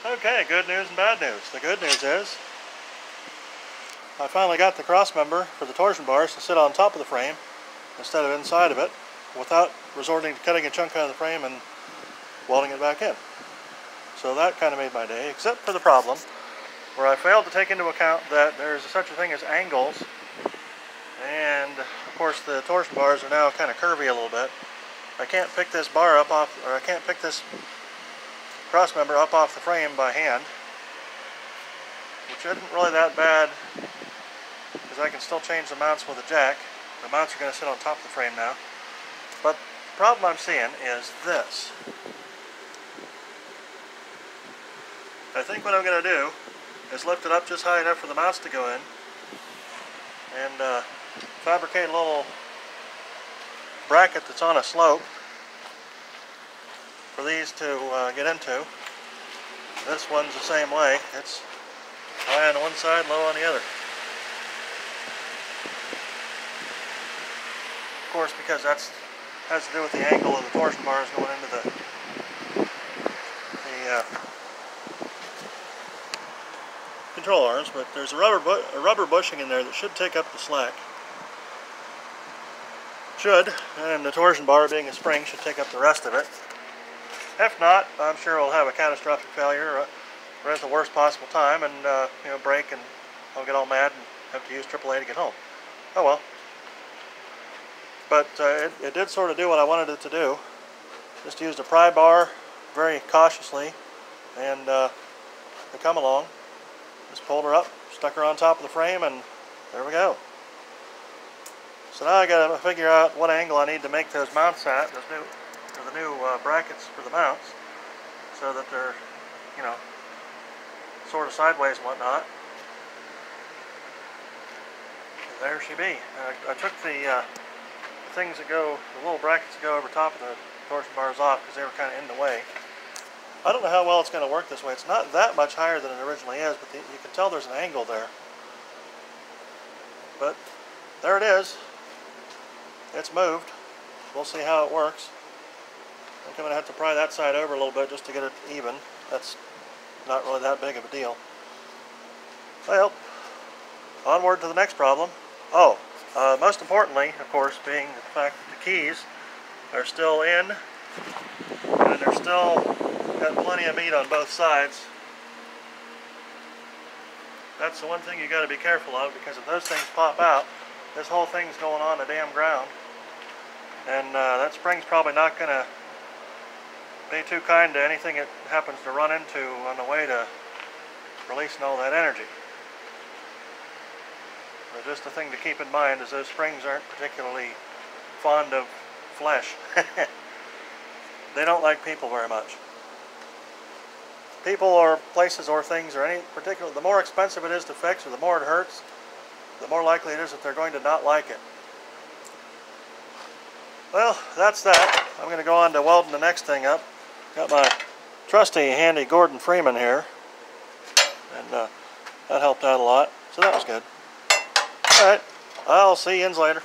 Okay, good news and bad news. The good news is I finally got the crossmember for the torsion bars to sit on top of the frame instead of inside of it without resorting to cutting a chunk out of the frame and welding it back in. So that kind of made my day, except for the problem where I failed to take into account that there's such a thing as angles, and of course the torsion bars are now kind of curvy a little bit. I can't pick this bar up off, or I can't pick this crossmember up off the frame by hand, which isn't really that bad because I can still change the mounts with a jack. The mounts are going to sit on top of the frame now. But the problem I'm seeing is this. I think what I'm going to do is lift it up just high enough for the mounts to go in and fabricate a little bracket that's on a slope for these to get into. This one's the same way. It's high on one side, low on the other. Of course, because that has to do with the angle of the torsion bars going into the control arms, but there's a rubber bushing in there that should take up the slack. Should, and the torsion bar, being a spring, should take up the rest of it. If not, I'm sure we'll have a catastrophic failure or at the worst possible time and break, and I'll get all mad and have to use AAA to get home. Oh well. But it did sort of do what I wanted it to do. Just used a pry bar very cautiously, and to come along. Just pulled her up, stuck her on top of the frame, and there we go. So now I got to figure out what angle I need to make those mounts at, the new brackets for the mounts, so that they're, sort of sideways and whatnot. And there she be. I took the things that go, the little brackets that go over top of the torsion bars off because they were kind of in the way. I don't know how well it's going to work this way. It's not that much higher than it originally is, but you can tell there's an angle there. But there it is. It's moved. We'll see how it works. I think I'm going to have to pry that side over a little bit just to get it even. That's not really that big of a deal. Well, onward to the next problem. Oh, most importantly, of course, being the fact that the keys are still in, and they're still got plenty of meat on both sides. That's the one thing you got to be careful of, because if those things pop out, this whole thing's going on the damn ground, and that spring's probably not going to be too kind to anything it happens to run into on the way to releasing all that energy. But just a thing to keep in mind is those springs aren't particularly fond of flesh. They don't like people very much. People or places or things or any particular, the more expensive it is to fix or the more it hurts, the more likely it is that they're going to not like it. Well, that's that. I'm going to go on to welding the next thing up. Got my trusty handy Gordon Freeman here, and that helped out a lot, so that was good. Alright, I'll see you later.